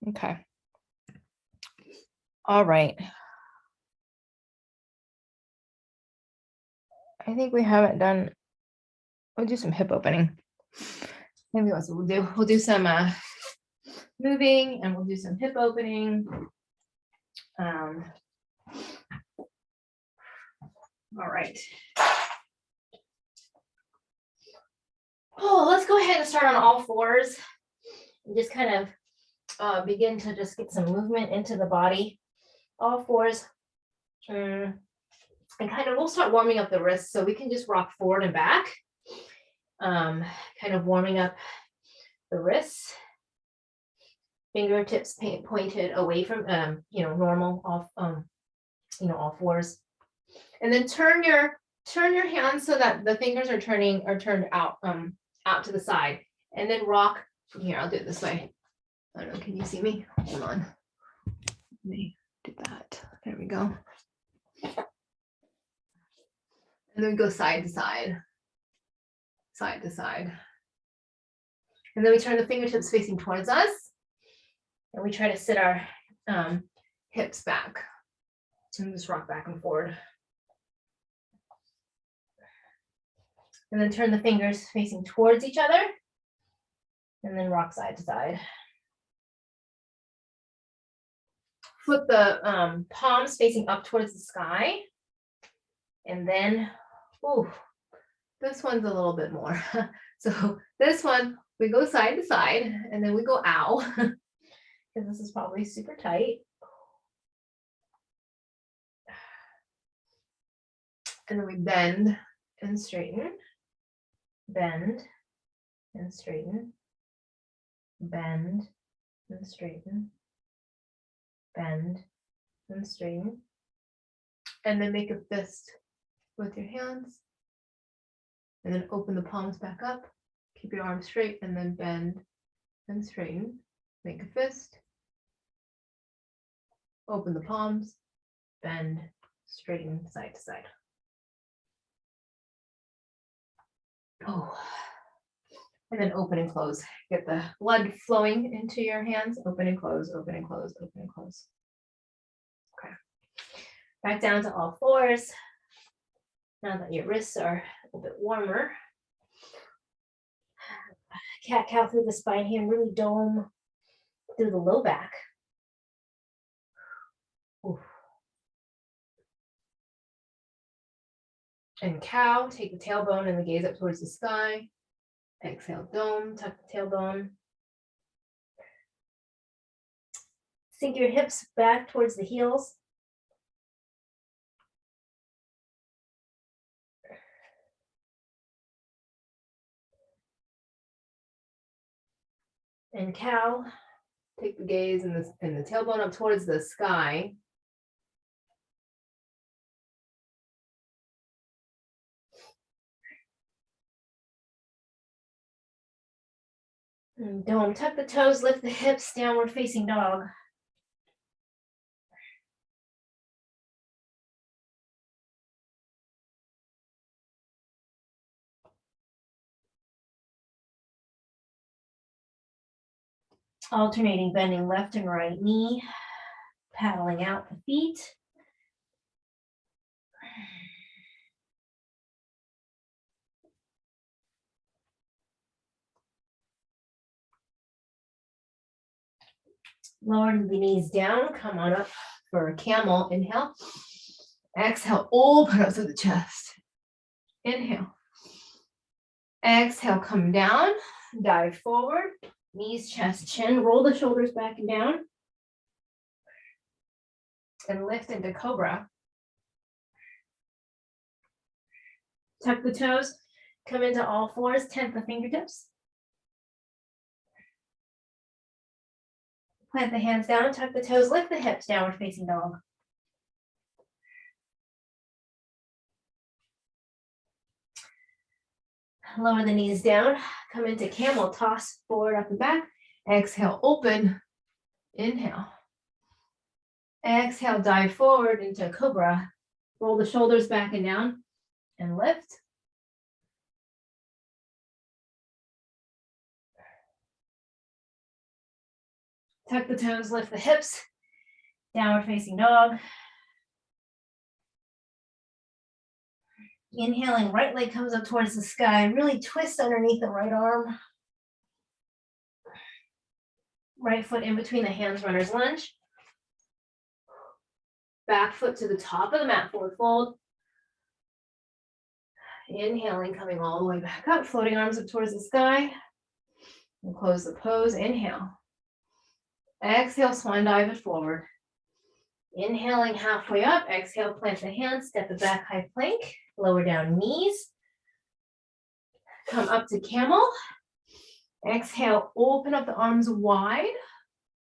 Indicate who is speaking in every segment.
Speaker 1: Okay. All right. I think we haven't done, we'll do some hip opening. Maybe that's what we'll do. We'll do some moving and we'll do some hip opening. All right. Oh, let's go ahead and start on all fours and just kind of begin to just get some movement into the body. All fours. And kind of, we'll start warming up the wrists so we can just rock forward and back. Kind of warming up the wrists. Fingertips pointed away from, normal off, all fours. And then turn your hands so that the fingers are turned out to the side, and then rock from here. I'll do it this way. I don't know, can you see me? Hold on. Let me do that. There we go. And then we go side to side, side to side. And then we turn the fingertips facing towards us. And we try to sit our hips back. And just rock back and forward. And then turn the fingers facing towards each other. And then rock side to side. Flip the palms facing up towards the sky. And then, this one's a little bit more. So this one, we go side to side, and then we go ow, because this is probably super tight. And then we bend and straighten, bend and straighten, bend and straighten, bend and straighten. And then make a fist with your hands. And then open the palms back up. Keep your arms straight and then bend and straighten. Make a fist. Open the palms. Bend, straighten, side to side. Oh. And then open and close. Get the blood flowing into your hands. Open and close, open and close, open and close. Okay. Back down to all fours. Now that your wrists are a little bit warmer. Cat-cow through the spine here, and really dome through the low back. Oof. And cow, take the tailbone and the gaze up towards the sky. Exhale, dome, tuck the tailbone. Sink your hips back towards the heels. And cow, take the gaze and the tailbone up towards the sky. And dome, tuck the toes, lift the hips, downward facing dog. Alternating bending left and right knee, paddling out the feet. Lower the knees down, come on up for a camel, inhale. Exhale, open up through the chest. Inhale. Exhale, come down, dive forward, knees, chest, chin, roll the shoulders back and down. And lift into cobra. Tuck the toes, come into all fours, tent the fingertips. Plant the hands down, tuck the toes, lift the hips, downward facing dog. Lower the knees down, come into camel, toss forward, up and back. Exhale, open, inhale. Exhale, dive forward into cobra. Roll the shoulders back and down and lift. Tuck the toes, lift the hips, downward facing dog. Inhaling, right leg comes up towards the sky. Really twist underneath the right arm. Right foot in between the hands, runner's lunge. Back foot to the top of the mat, forward fold. Inhaling, coming all the way back up, floating arms up towards the sky. And close the pose, inhale. Exhale, swan dive it forward. Inhaling halfway up, exhale, plant the hands, step it back, high plank, lower down knees. Come up to camel. Exhale, open up the arms wide.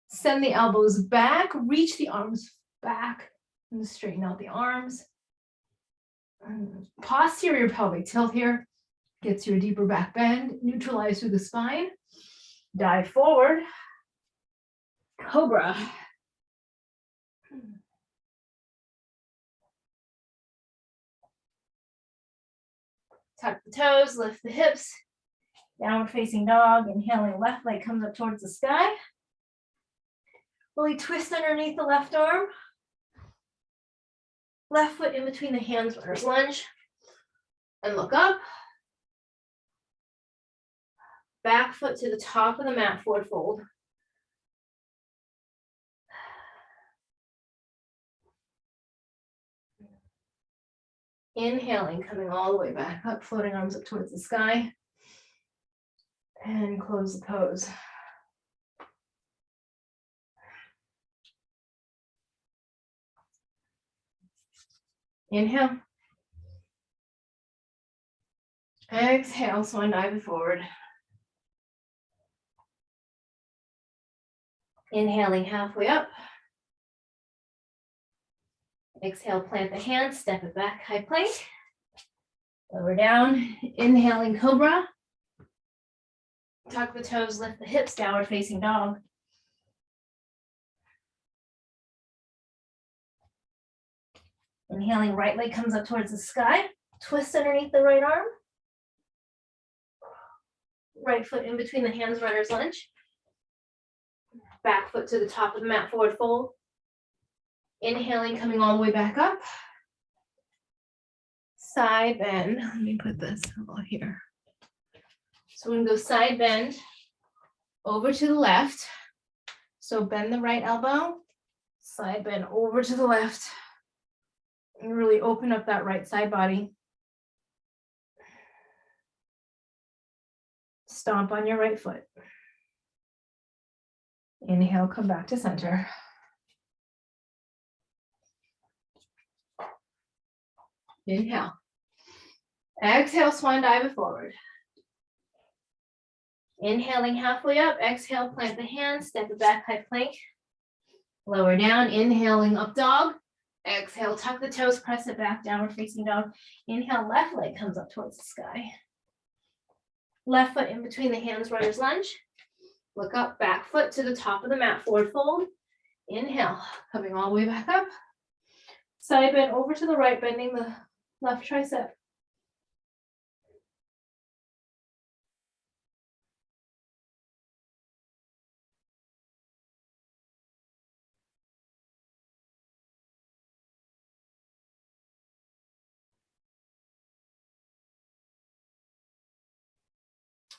Speaker 1: Send the elbows back, reach the arms back, and straighten out the arms. Posterior pelvic tilt here gets you a deeper back bend, neutralize through the spine. Dive forward. Cobra. Tuck the toes, lift the hips. Downward facing dog. Inhaling, left leg comes up towards the sky. Really twist underneath the left arm. Left foot in between the hands, runner's lunge. And look up. Back foot to the top of the mat, forward fold. Inhaling, coming all the way back up, floating arms up towards the sky. And close the pose. Inhale. Exhale, swan dive forward. Inhaling halfway up. Exhale, plant the hands, step it back, high plank. Lower down, inhaling cobra. Tuck the toes, lift the hips, downward facing dog. Inhaling, right leg comes up towards the sky. Twist underneath the right arm. Right foot in between the hands, runner's lunge. Back foot to the top of the mat, forward fold. Inhaling, coming all the way back up. Side bend. Let me put this over here. So we're gonna go side bend over to the left. So bend the right elbow, side bend over to the left, and really open up that right side body. Stomp on your right foot. Inhale, come back to center. Inhale. Exhale, swan dive it forward. Inhaling halfway up, exhale, plant the hands, step it back, high plank. Lower down, inhaling up dog. Exhale, tuck the toes, press it back, downward facing dog. Inhale, left leg comes up towards the sky. Left foot in between the hands, runner's lunge. Look up, back foot to the top of the mat, forward fold. Inhale, coming all the way back up. Side bend over to the right, bending the left tricep.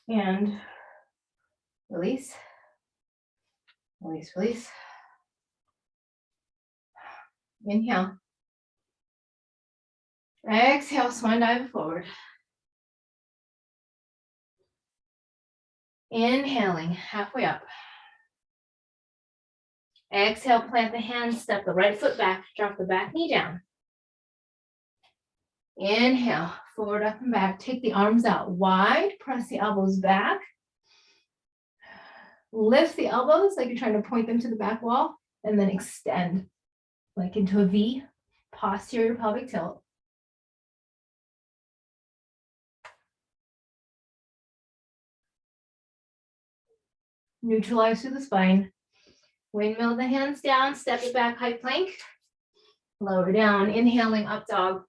Speaker 1: And release, release, release. Inhale. Exhale, swan dive forward. Inhaling, halfway up. Exhale, plant the hands, step the right foot back, drop the back knee down. Inhale, forward, up and back. Take the arms out wide, press the elbows back. Lift the elbows like you're trying to point them to the back wall, and then extend like into a V, posterior pelvic tilt. Neutralize through the spine. Windmill the hands down, step it back, high plank. Lower down, inhaling up dog.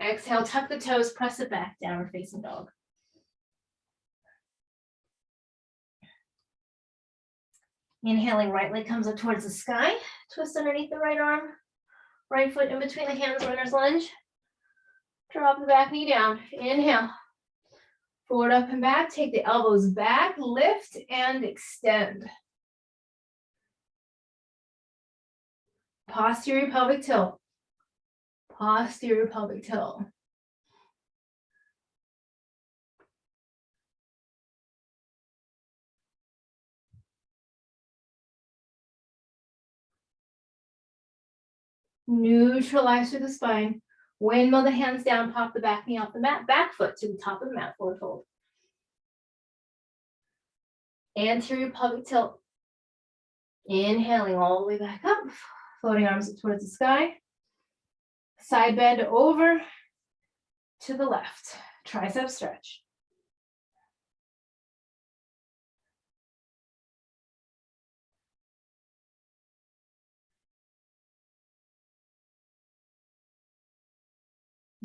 Speaker 1: Exhale, tuck the toes, press it back, downward facing dog. Inhaling, right leg comes up towards the sky. Twist underneath the right arm. Right foot in between the hands, runner's lunge. Drop the back knee down. Inhale. Forward, up, and back. Take the elbows back, lift, and extend. Posterior pelvic tilt. Posterior pelvic tilt. Neutralize through the spine. Windmill the hands down, pop the back knee off the mat, back foot to the top of the mat, forward fold. Anterior pelvic tilt. Inhaling all the way back up, floating arms up towards the sky. Side bend over to the left, tricep stretch.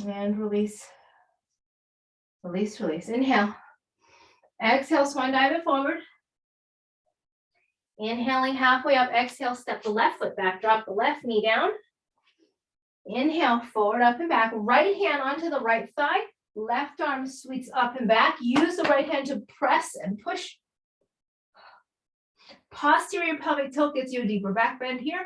Speaker 1: And release, release, release. Inhale. Exhale, swan dive it forward. Inhaling halfway up, exhale, step the left foot back, drop the left knee down. Inhale, forward, up and back. Right hand onto the right thigh. Left arm sweeps up and back. Use the right hand to press and push. Posterior pelvic tilt gets you a deeper back bend here.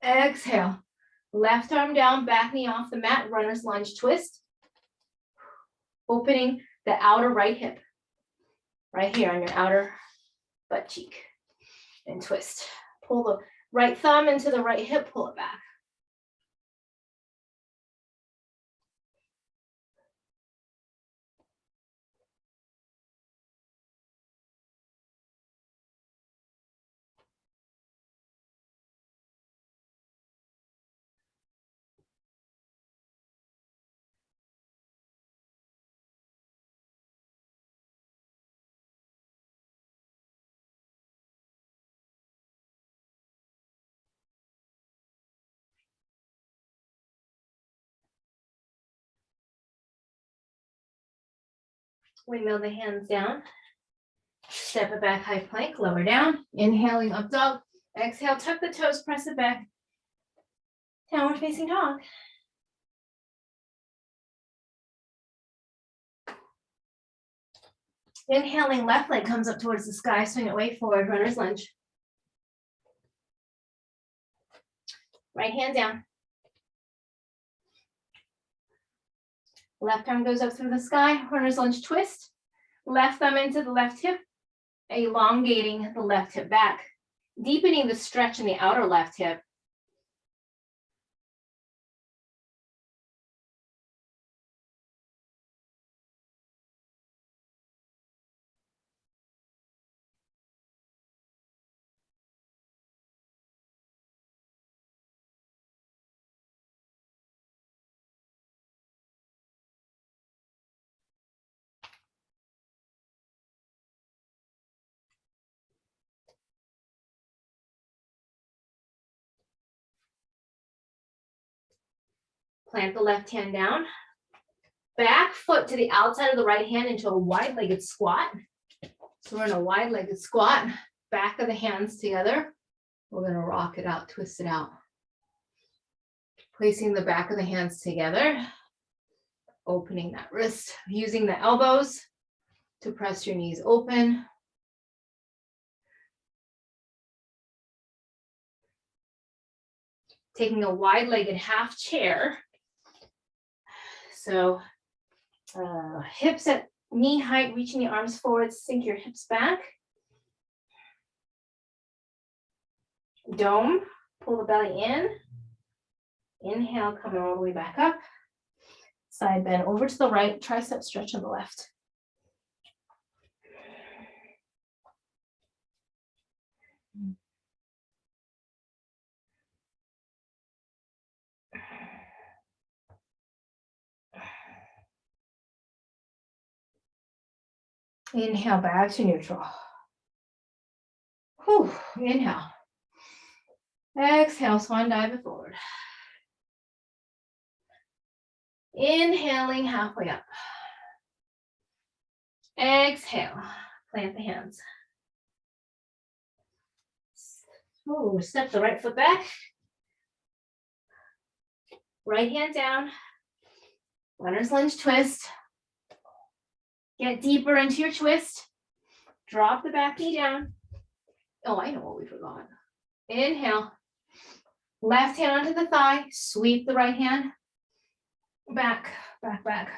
Speaker 1: Exhale. Left arm down, back knee off the mat, runner's lunge twist. Opening the outer right hip. Right here on your outer butt cheek. And twist. Pull the right thumb into the right hip, pull it back. Windmill the hands down. Step it back, high plank, lower down. Inhaling, up dog. Exhale, tuck the toes, press it back. Downward facing dog. Inhaling, left leg comes up towards the sky, swing it way forward, runner's lunge. Right hand down. Left arm goes up through the sky, runner's lunge twist. Left thumb into the left hip, elongating the left hip back, deepening the stretch in the outer left hip. Plant the left hand down. Back foot to the outside of the right hand into a wide-legged squat. So we're in a wide-legged squat. Back of the hands together. We're going to rock it out, twist it out. Placing the back of the hands together. Opening that wrist. Using the elbows to press your knees open. Taking a wide-legged half chair. So hips at knee height, reaching the arms forward, sink your hips back. Dome, pull the belly in. Inhale, come all the way back up. Side bend over to the right, tricep stretch on the left. Inhale, back to neutral. Whew, inhale. Exhale, swan dive it forward. Inhaling halfway up. Exhale, plant the hands. Ooh, step the right foot back. Right hand down. Runner's lunge twist. Get deeper into your twist. Drop the back knee down. Oh, I know what we forgot. Inhale. Left hand onto the thigh. Sweep the right hand. Back, back, back.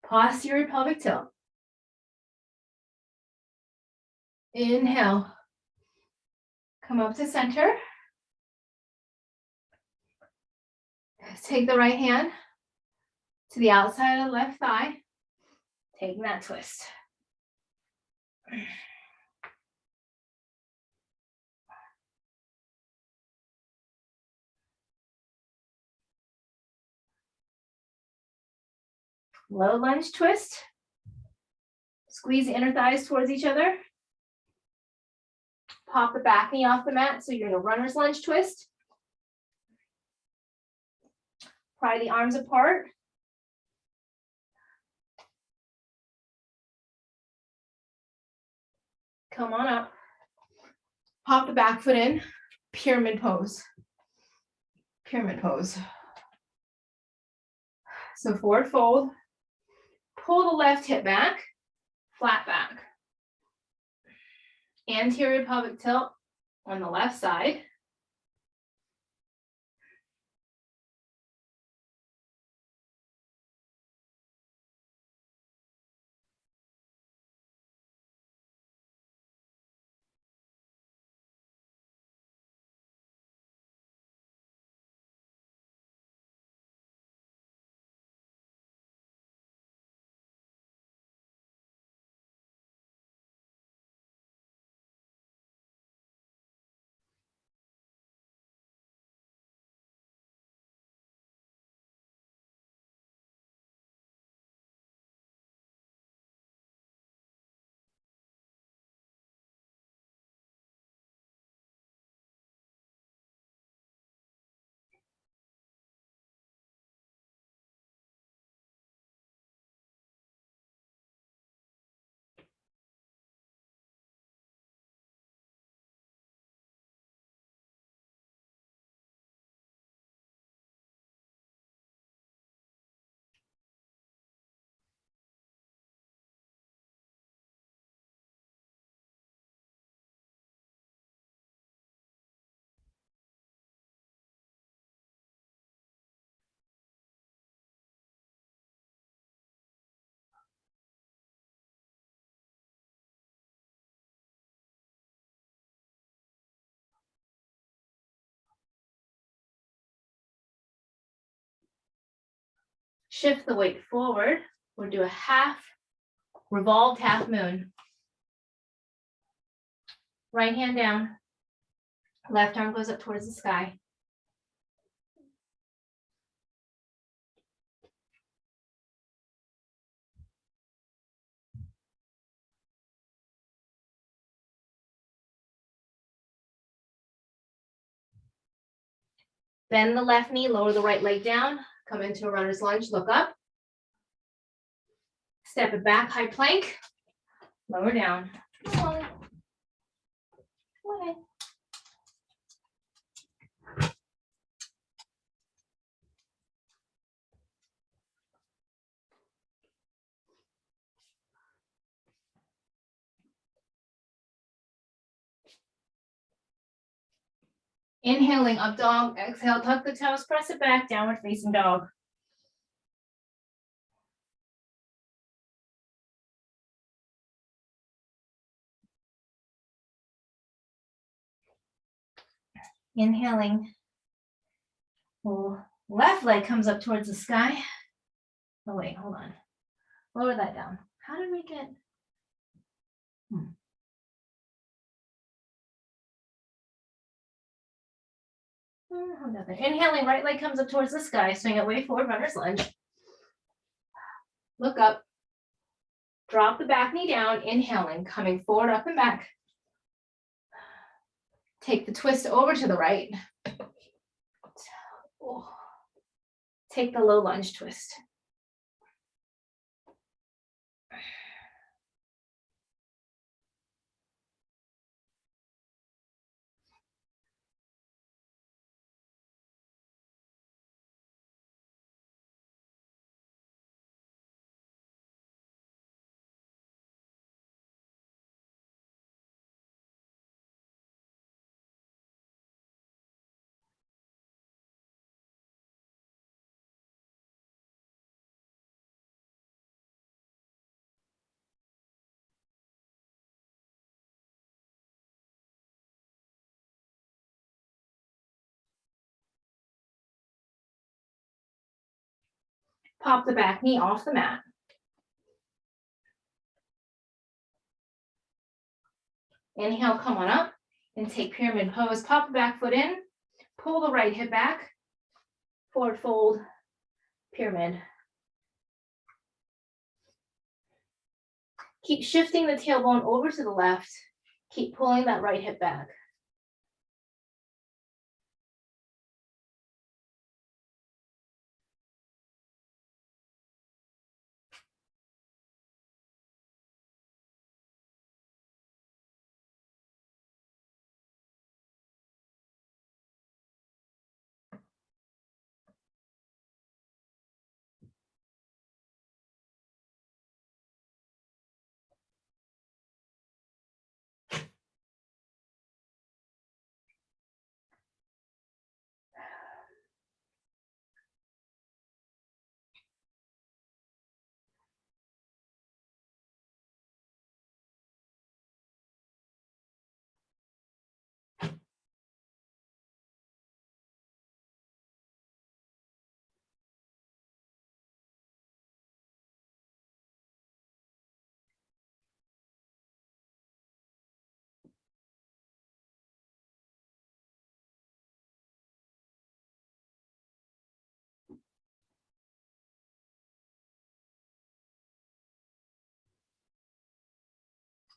Speaker 1: Posterior pelvic tilt. Inhale. Come up to center. Take the right hand to the outside of the left thigh. Taking that twist. Low lunge twist. Squeeze the inner thighs towards each other. Pop the back knee off the mat so you're in a runner's lunge twist. Pry the arms apart. Come on up. Pop the back foot in. Pyramid pose. Pyramid pose. So forward fold. Pull the left hip back. Flat back. Anterior pelvic tilt on the left side. Shift the weight forward. We'll do a half revolved half moon. Right hand down. Left arm goes up towards the sky. Bend the left knee, lower the right leg down. Come into a runner's lunge, look up. Step it back, high plank. Lower down. Come on. Come on. Inhaling up dog, exhale, tuck the toes, press it back, downward facing dog. Inhaling. Left leg comes up towards the sky. Oh wait, hold on. Lower that down. How did we get? Inhaling, right leg comes up towards the sky, swing it way forward, runner's lunge. Look up. Drop the back knee down, inhaling, coming forward, up and back. Take the twist over to the right. Take the low lunge twist. Pop the back knee off the mat. Inhale, come on up and take pyramid pose. Pop the back foot in, pull the right hip back, forward fold, pyramid. Keep shifting the tailbone over to the left. Keep pulling that right hip back.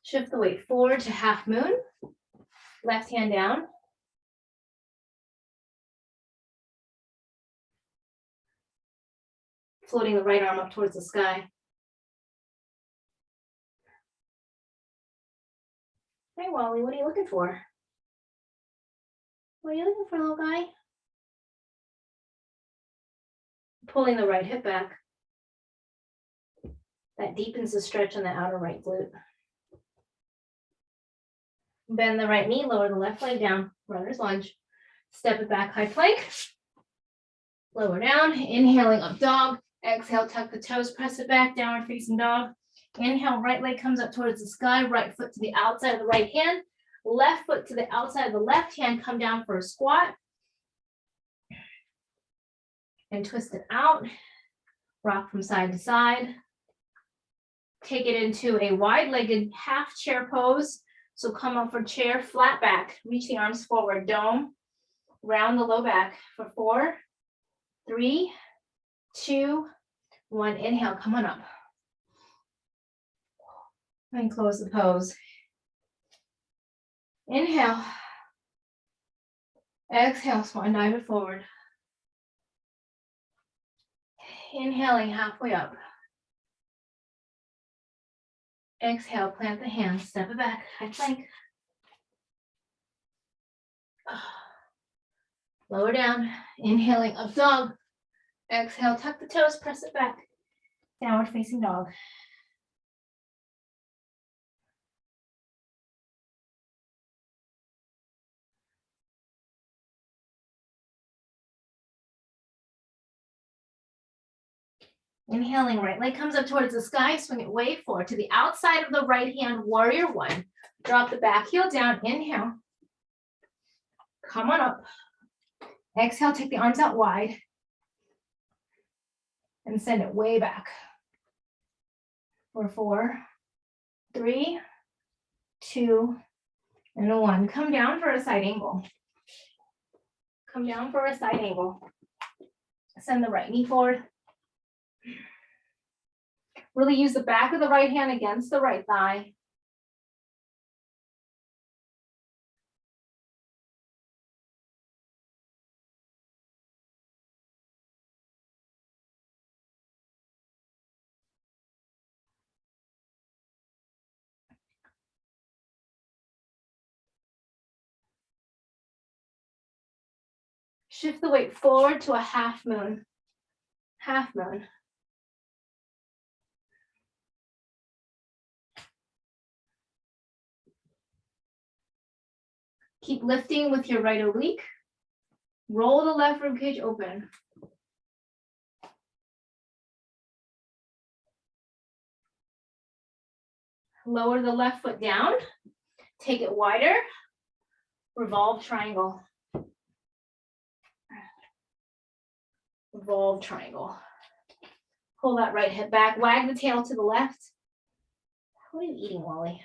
Speaker 1: Shift the weight forward to half moon. Left hand down. Floating the right arm up towards the sky. Hey, Wally, what are you looking for? What are you looking for, little guy? Pulling the right hip back. That deepens the stretch on the outer right glute. Bend the right knee, lower the left leg down, runner's lunge. Step it back, high plank. Lower down, inhaling up dog. Exhale, tuck the toes, press it back, downward facing dog. Inhale, right leg comes up towards the sky, right foot to the outside of the right hand. Left foot to the outside of the left hand, come down for a squat. And twist it out. Rock from side to side. Take it into a wide-legged half chair pose. So come up for chair, flat back, reach the arms forward, dome, round the low back for 4, 3, 2, 1. Inhale, come on up. And close the pose. Inhale. Exhale, swan dive it forward. Inhaling halfway up. Exhale, plant the hands, step it back, high plank. Lower down, inhaling up dog. Exhale, tuck the toes, press it back. Downward facing dog. Inhaling, right leg comes up towards the sky, swing it way forward to the outside of the right hand, warrior 1. Drop the back heel down, inhale. Come on up. Exhale, take the arms out wide. And send it way back. For 4, 3, 2, and 1. Come down for a side angle. Come down for a side angle. Send the right knee forward. Really use the back of the right hand against the right thigh.
Speaker 2: Shift the weight forward to a half moon. Half moon. Keep lifting with your right oblique. Roll the left rib cage open. Lower the left foot down. Take it wider. Revolve triangle. Revolve triangle. Pull that right hip back. Wag the tail to the left. What are you eating, Wally?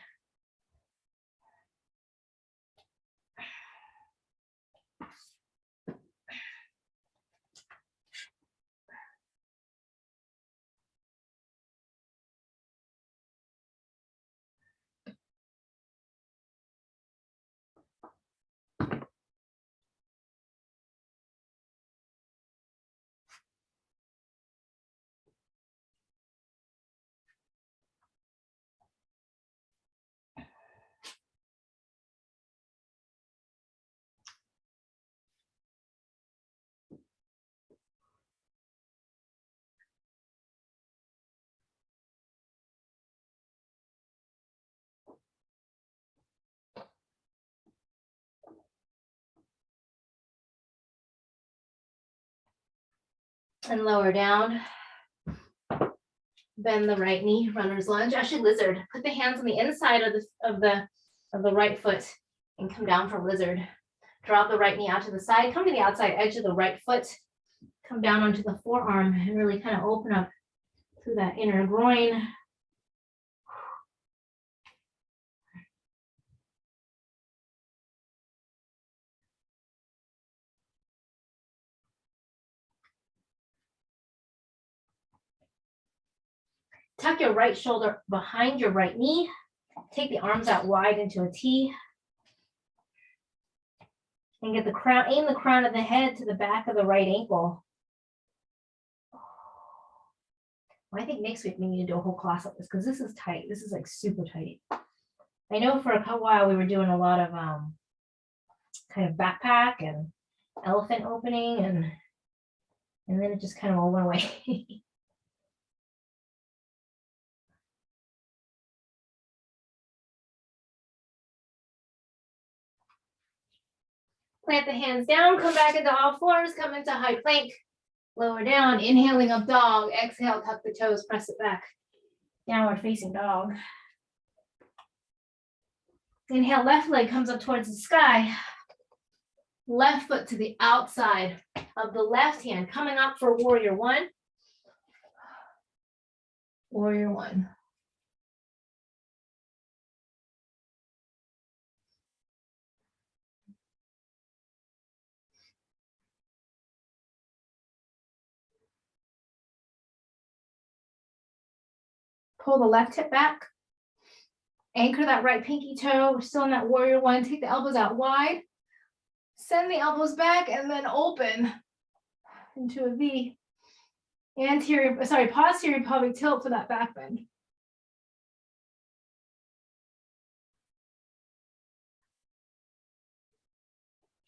Speaker 2: And lower down. Bend the right knee, runner's lunge. Actually, lizard. Put the hands on the inside of the right foot and come down for lizard. Drop the right knee out to the side. Come to the outside edge of the right foot. Come down onto the forearm and really kind of open up through that inner groin. Tuck your right shoulder behind your right knee. Take the arms out wide into a T. And get the crown, aim the crown of the head to the back of the right ankle. Well, I think next week we need to do a whole class of this because this is tight. This is like super tight. I know for a while we were doing a lot of kind of backpack and elephant opening and then it just kind of all went away. Plant the hands down, come back into all fours, come into high plank, lower down, inhaling up dog, exhale, tuck the toes, press it back. Downward facing dog. Inhale, left leg comes up towards the sky. Left foot to the outside of the left hand, coming up for warrior one. Warrior one. Pull the left hip back. Anchor that right pinky toe. We're still in that warrior one. Take the elbows out wide. Send the elbows back and then open into a V. Posterior pelvic tilt for that back bend.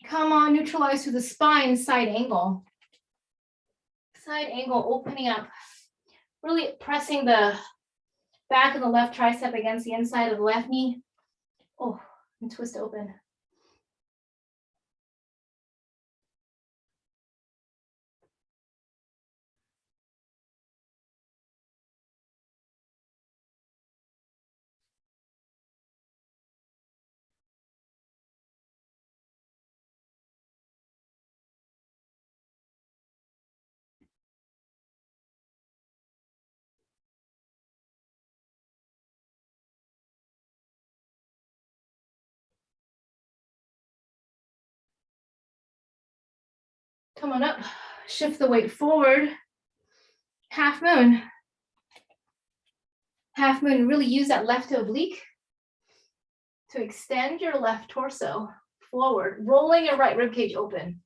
Speaker 2: Come on, neutralize through the spine, side angle. Side angle, opening up. Really pressing the back of the left tricep against the inside of the left knee. Oh, and twist open. Come on up, shift the weight forward. Half moon. Half moon, really use that left oblique to extend your left torso forward, rolling your right rib cage open.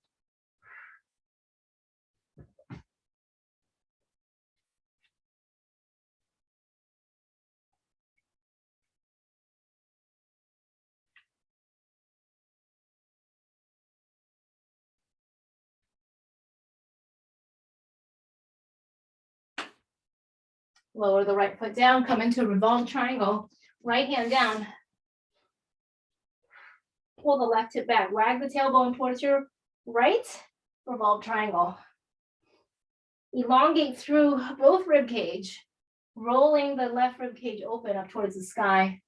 Speaker 2: Lower the right foot down, come into a revolved triangle, right hand down. Pull the left hip back, wag the tailbone towards your right, revolved triangle. Elongate through both rib cage, rolling the left rib cage open up towards the sky.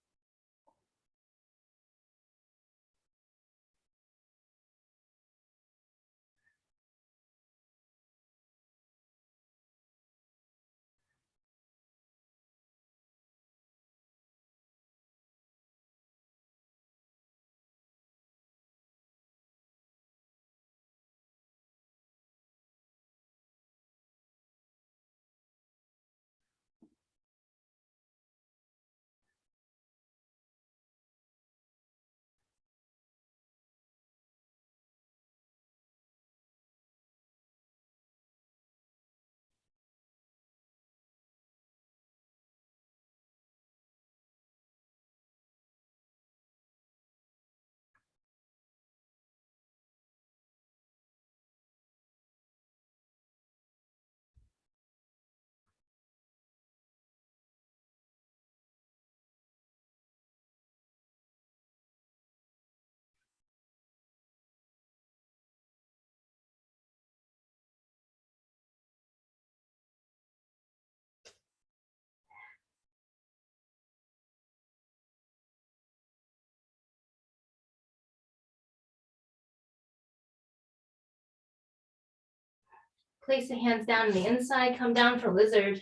Speaker 2: Place the hands down on the inside, come down for lizard.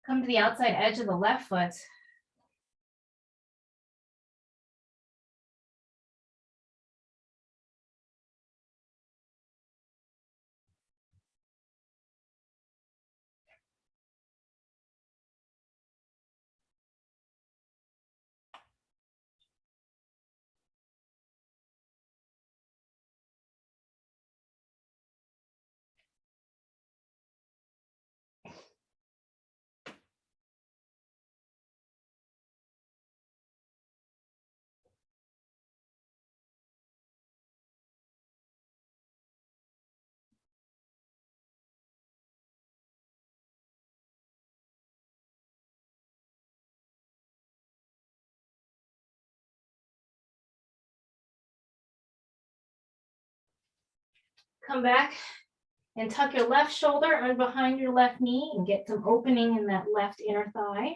Speaker 2: Come to the outside edge of the left foot. Come back and tuck your left shoulder and behind your left knee and get some opening in that left inner thigh.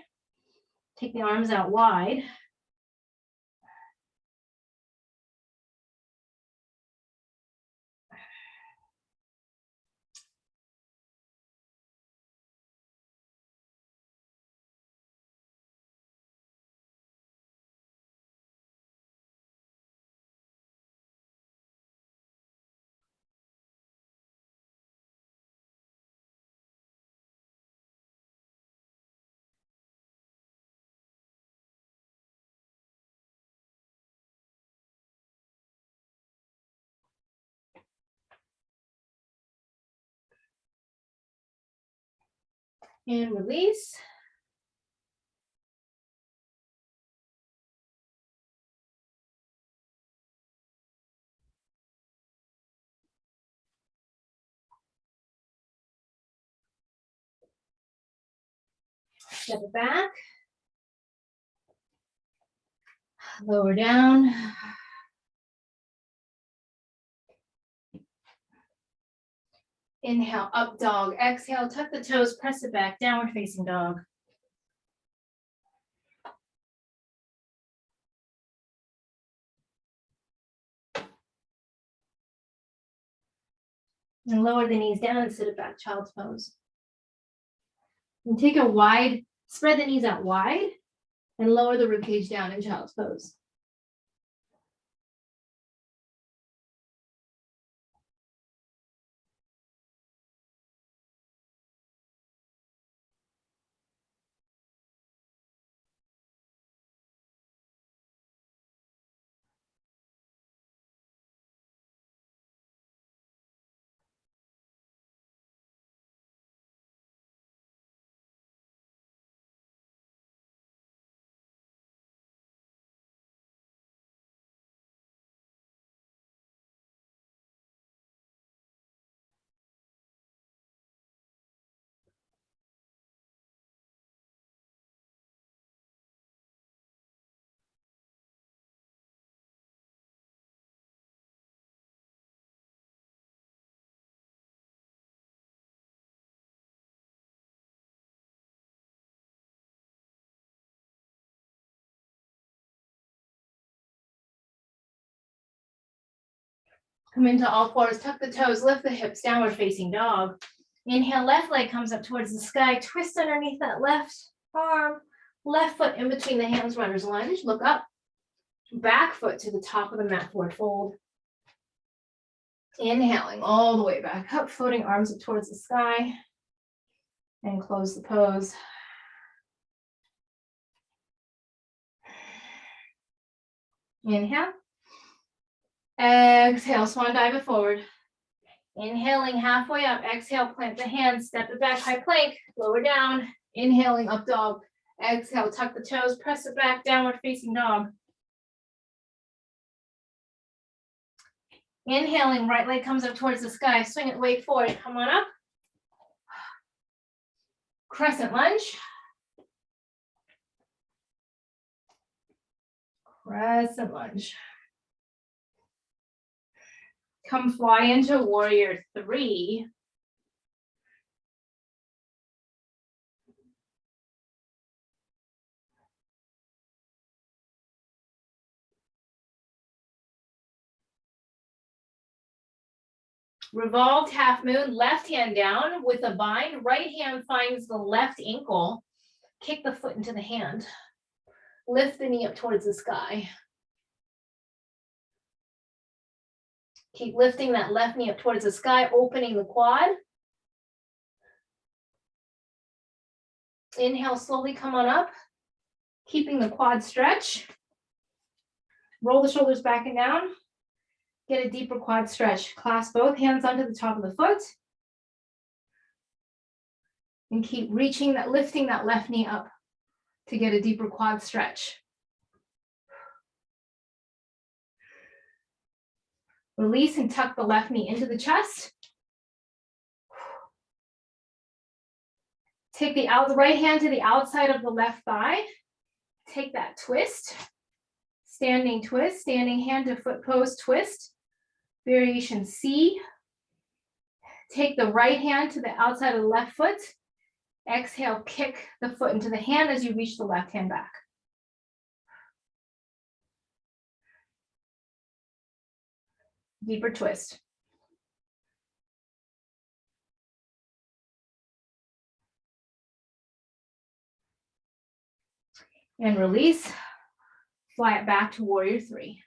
Speaker 2: Take the arms out wide. And release. Step it back. Lower down. Inhale, up dog. Exhale, tuck the toes, press it back, downward facing dog. And lower the knees down and sit it back, child's pose. And take a wide, spread the knees out wide and lower the rib cage down in child's pose. Come into all fours, tuck the toes, lift the hips, downward facing dog. Inhale, left leg comes up towards the sky, twist underneath that left arm, left foot in between the hands, runner's lunge, look up, back foot to the top of the mat, forward fold. Inhaling all the way back up, floating arms up towards the sky, and close the pose. Inhale. Exhale, swan dive it forward. Inhaling halfway up, exhale, plant the hands, step it back, high plank, lower down. Inhaling up dog. Exhale, tuck the toes, press it back, downward facing dog. Inhaling, right leg comes up towards the sky, swing it way forward, come on up. Crescent lunge. Crescent lunge. Come fly into warrior three. Revolved half moon, left hand down with a bind, right hand finds the left ankle, kick the foot into the hand. Lift the knee up towards the sky. Keep lifting that left knee up towards the sky, opening the quad. Inhale, slowly come on up, keeping the quad stretch. Roll the shoulders back and down. Get a deeper quad stretch. Clasp both hands onto the top of the foot. And keep reaching that, lifting that left knee up to get a deeper quad stretch. Release and tuck the left knee into the chest. Take the right hand to the outside of the left thigh. Take that twist. Standing twist, standing hand to foot pose twist. Variation C. Take the right hand to the outside of the left foot. Exhale, kick the foot into the hand as you reach the left hand back. Deeper twist. And release. Fly it back to warrior three.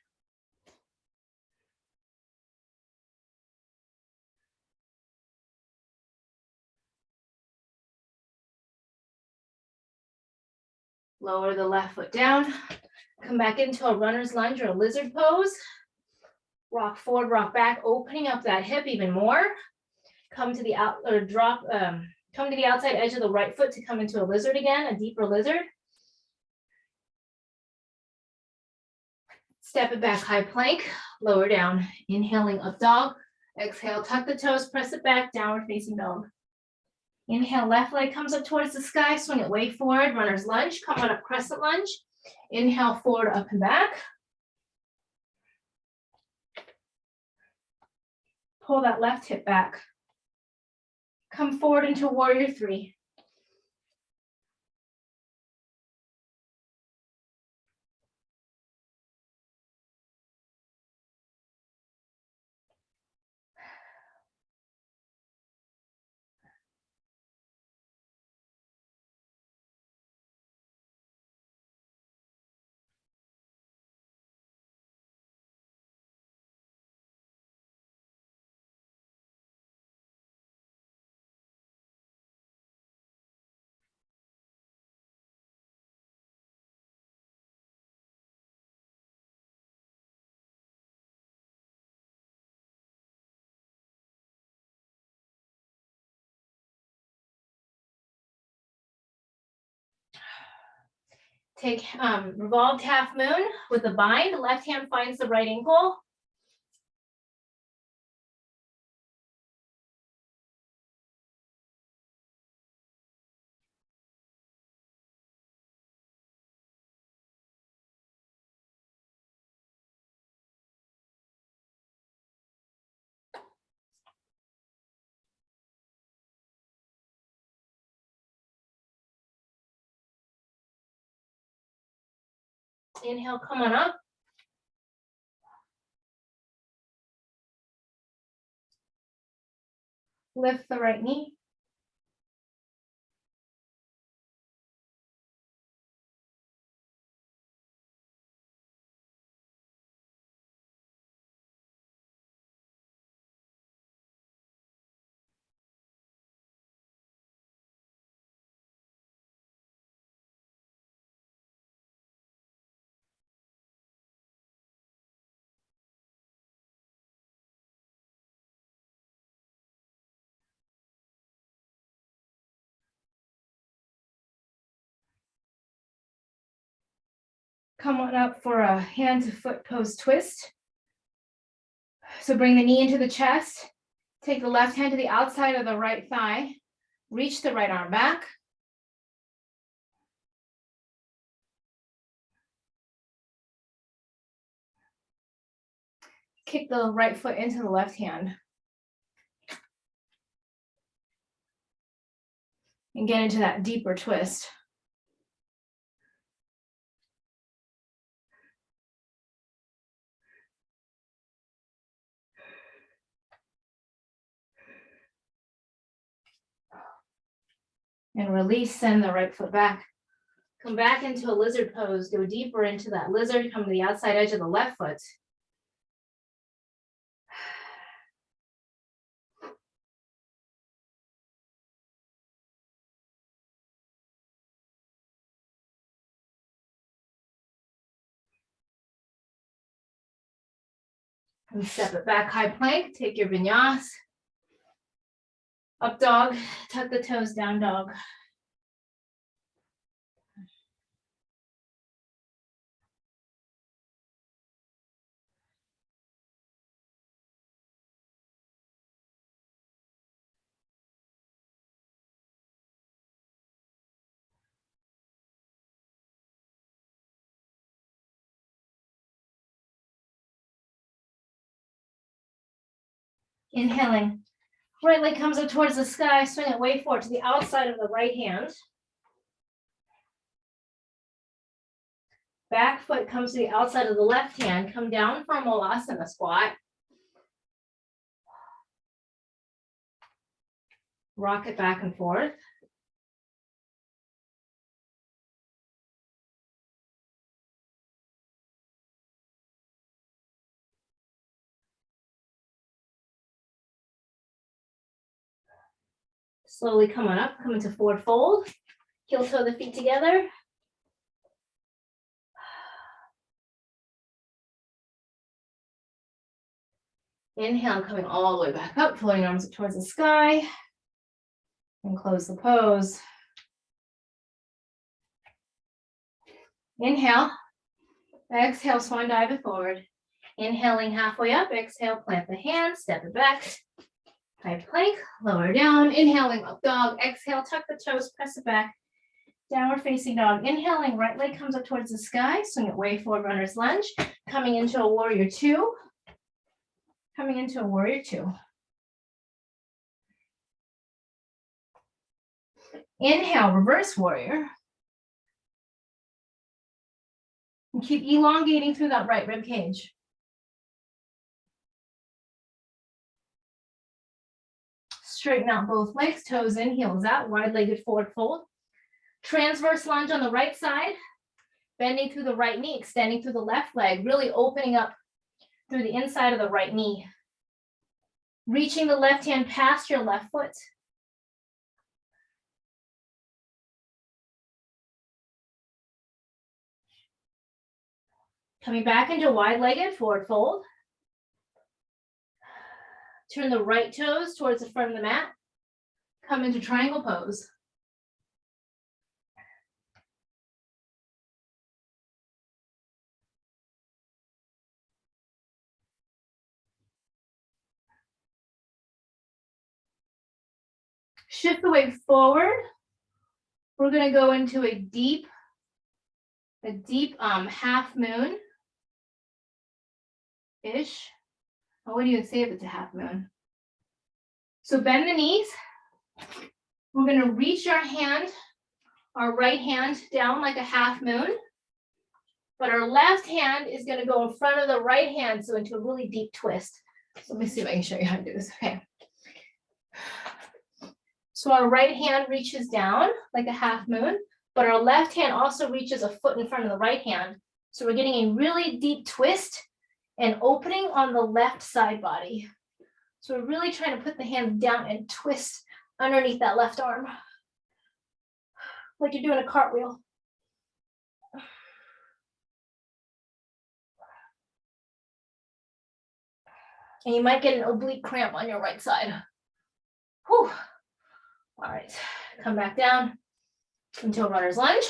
Speaker 2: Lower the left foot down. Come back into a runner's lunge or a lizard pose. Rock forward, rock back, opening up that hip even more. Come to the come to the outside edge of the right foot to come into a lizard again, a deeper lizard. Step it back, high plank, lower down. Inhaling up dog. Exhale, tuck the toes, press it back, downward facing dog. Inhale, left leg comes up towards the sky, swing it way forward, runner's lunge, come on up, crescent lunge. Inhale, forward, up and back. Pull that left hip back. Come forward into warrior three. Take revolved half moon with a bind. Left hand finds the right ankle. Inhale, come on up. Lift the right knee. Come on up for a hand to foot pose twist. So bring the knee into the chest. Take the left hand to the outside of the right thigh. Reach the right arm back. Kick the right foot into the left hand. And get into that deeper twist. And release, send the right foot back. Come back into a lizard pose, go deeper into that lizard, come to the outside edge of the left foot. And step it back, high plank, take your vinyas. Up dog, tuck the toes, down dog. Inhaling, right leg comes up towards the sky, swing it way forward to the outside of the right hand. Back foot comes to the outside of the left hand, come down for a Malasana squat. Rock it back and forth. Slowly come on up, come into forward fold. Heel toe the feet together. Inhale, coming all the way back up, floating arms up towards the sky. And close the pose. Inhale. Exhale, swan dive it forward. Inhaling halfway up, exhale, plant the hands, step it back. High plank, lower down, inhaling up dog, exhale, tuck the toes, press it back. Downward facing dog, inhaling, right leg comes up towards the sky, swing it way forward, runner's lunge, coming into a warrior two. Coming into a warrior two. Inhale, reverse warrior. And keep elongating through that right rib cage. Straighten out both legs, toes in, heels out, wide-legged forward fold. Transverse lunge on the right side, bending through the right knee, extending through the left leg, really opening up through the inside of the right knee. Reaching the left hand past your left foot. Coming back into wide-legged forward fold. Turn the right toes towards the front of the mat. Come into triangle pose. Shift the weight forward. We're going to go into a deep half moon ish. I wouldn't even say if it's a half moon. So bend the knees. We're going to reach our right hand down like a half moon. But our left hand is going to go in front of the right hand, so into a really deep twist. So let me see if I can show you how to do this. Okay. So our right hand reaches down like a half moon, but our left hand also reaches a foot in front of the right hand. So we're getting a really deep twist and opening on the left side body. So we're really trying to put the hand down and twist underneath that left arm, like you're doing a cartwheel. And you might get an oblique cramp on your right side. Whew. All right, come back down into a runner's lunge.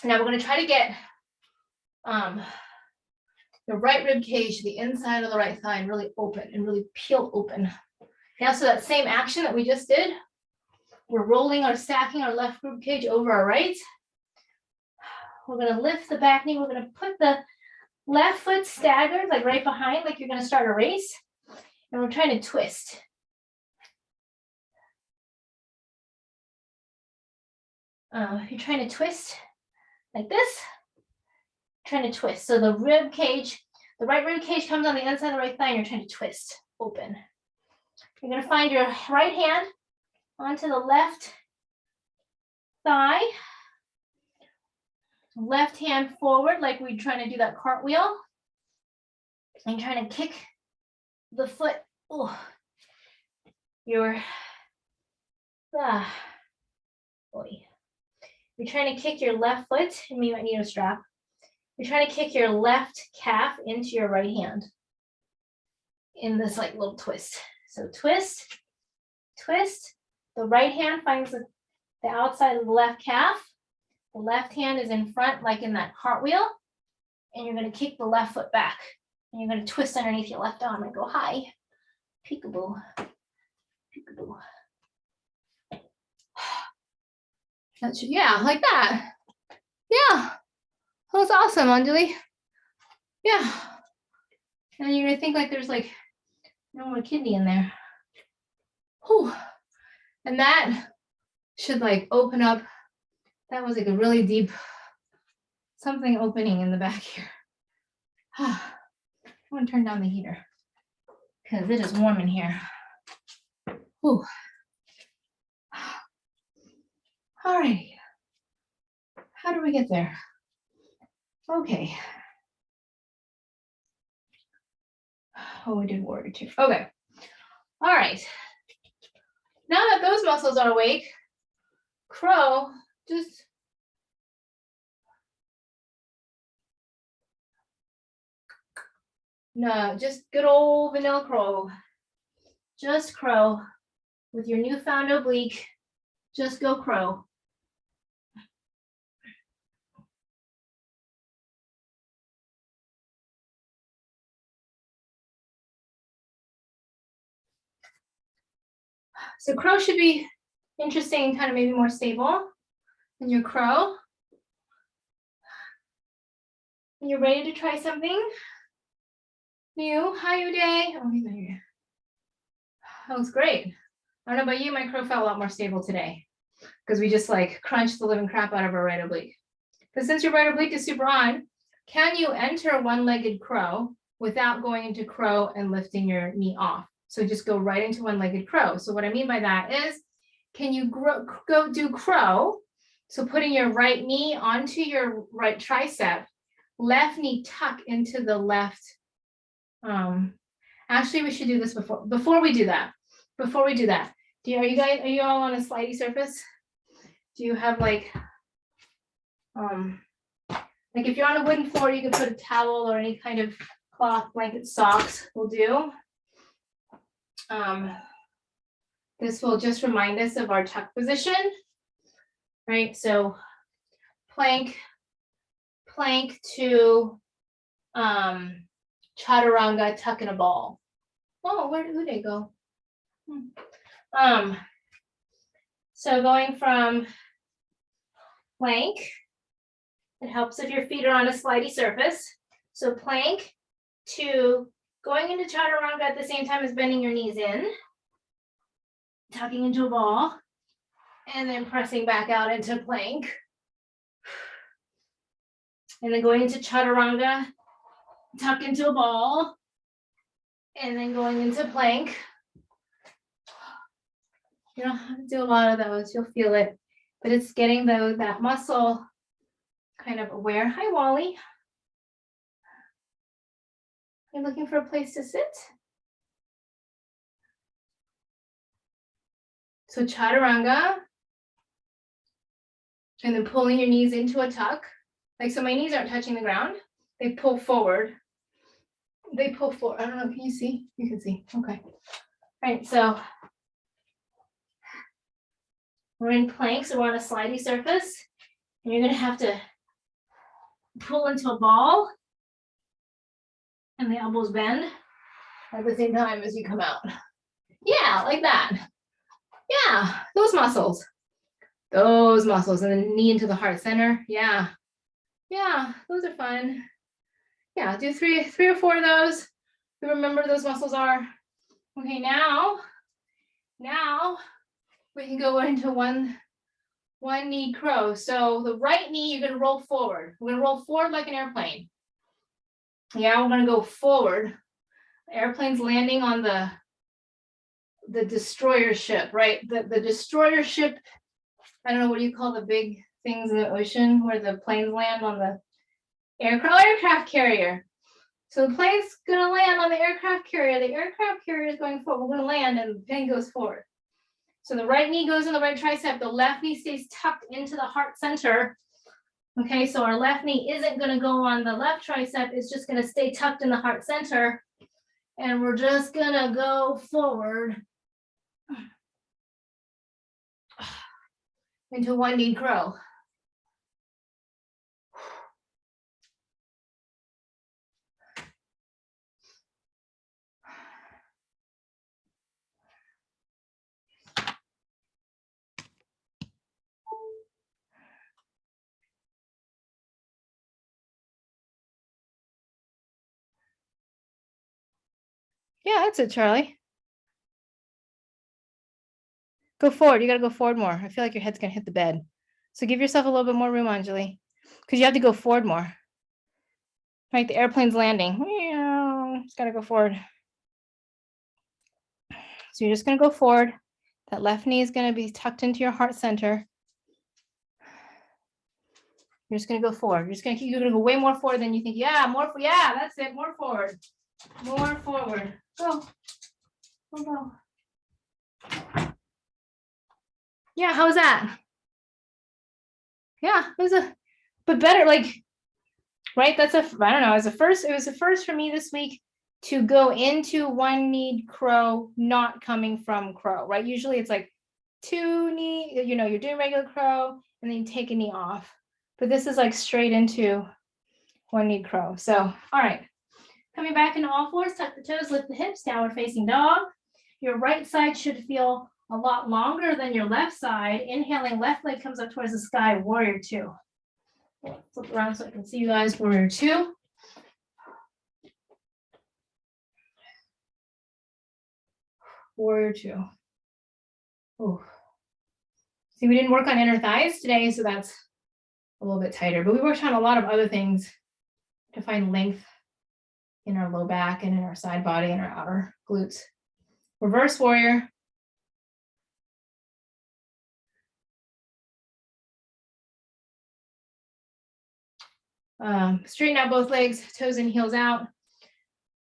Speaker 2: Now we're going to try to get the right rib cage, the inside of the right thigh, really open and really peel open. Now, so that same action that we just did, we're rolling or stacking our left rib cage over our right. We're going to lift the back knee. We're going to put the left foot staggered, like right behind, like you're going to start a race. And we're trying to twist. You're trying to twist like this. Trying to twist. So the rib cage, the right rib cage comes on the inside of the right thigh, and you're trying to twist open. You're going to find your right hand onto the left thigh. Left hand forward, like we're trying to do that cartwheel. And trying to kick the foot. Oh, you're trying to kick your left foot, and you might need a strap. You're trying to kick your left calf into your right hand in this like little twist. So twist, twist. The right hand finds the outside of the left calf. The left hand is in front, like in that cartwheel. And you're going to kick the left foot back. And you're going to twist underneath your left arm and go high. Peekaboo. Peekaboo. Yeah, like that. Yeah. That was awesome, Anjali. Yeah. And you're gonna think like there's like no more kidney in there. Whew. And that should like open up. That was like a really deep something opening in the back here. I want to turn down the heater because it is warm in here. Whew. All right. How do we get there? Okay. Oh, we did warrior two. Okay. All right. Now that those muscles are awake, crow, just good old vanilla crow. Just crow with your newfound oblique. Just go crow. So crow should be interesting, kind of maybe more stable than your crow. When you're ready to try something new, hi Uday. Oh, he's not here. That was great. I don't know about you, my crow felt a lot more stable today because we just like crunched the living crap out of our right oblique. But since your right oblique is super on, can you enter one-legged crow without going into crow and lifting your knee off? So just go right into one-legged crow. So what I mean by that is, can you go do crow? So putting your right knee onto your right tricep, left knee tuck into the left. Actually, we should do this before we do that. Are you all on a slidey surface? Do you have like if you're on a wooden floor, you could put a towel or any kind of cloth, blanket, socks will do. This will just remind us of our tuck position, right? So plank to chaturanga, tuck in a ball. Oh, where did Uday go? So going from plank, it helps if your feet are on a slidey surface. So plank to going into chaturanga at the same time as bending your knees in, tucking into a ball, and then pressing back out into plank. And then going into chaturanga, tuck into a ball, And then going into plank. You don't have to do a lot of those, you'll feel it, but it's getting that muscle kind of aware. Hi, Wally. You're looking for a place to sit? So chaturanga, and then pulling your knees into a tuck. Like, so my knees aren't touching the ground. They pull forward. They pull forward. I don't know, can you see? You can see, okay. All right, so we're in plank, so we're on a slidey surface. And you're gonna have to pull into a ball and the elbows bend at the same time as you come out. Yeah, like that. Yeah, those muscles. Those muscles, and then knee into the heart center. Yeah. Yeah, those are fun. Yeah, do three or four of those. Remember those muscles are. Okay, now we can go into one knee crow. So the right knee, you're gonna roll forward. We're gonna roll forward like an airplane. Yeah, we're gonna go forward. Airplane's landing on the destroyer ship, right? The destroyer ship, I don't know, what do you call the big things in the ocean where the planes land on the aircraft carrier. So the plane's gonna land on the aircraft carrier. The aircraft carrier is going forward. We're gonna land and the plane goes forward. So the right knee goes in the right tricep. The left knee stays tucked into the heart center. Okay, so our left knee isn't gonna go on the left tricep. It's just gonna stay tucked in the heart center. And we're just gonna go forward into one knee crow. Yeah, that's it, Charlie. Go forward. You got to go forward more. I feel like your head's going to hit the bed. So give yourself a little bit more room, Anjali, because you have to go forward more. Right, the airplane's landing. It's got to go forward. So you're just going to go forward. That left knee is going to be tucked into your heart center. You're just going to go forward. You're going to go way more forward than you think. Yeah, more. Yeah, that's it. More forward. More forward. Go. Go. Yeah, how's that? Yeah, it was but better, like, right? I don't know, it was the first for me this week to go into one knee crow, not coming from crow, right? Usually it's like two knee, you're doing regular crow and then you take a knee off. But this is like straight into one knee crow. So, all right. Coming back into all fours, tuck the toes, lift the hips, downward facing dog. Your right side should feel a lot longer than your left side. Inhaling, left leg comes up towards the sky, warrior two. Flip around so I can see you guys, warrior two. Warrior two. Ooh. See, we didn't work on inner thighs today, so that's a little bit tighter, but we worked on a lot of other things to find length in our low back and in our side body and our outer glutes. Reverse warrior. Straighten out both legs, toes in, heels out.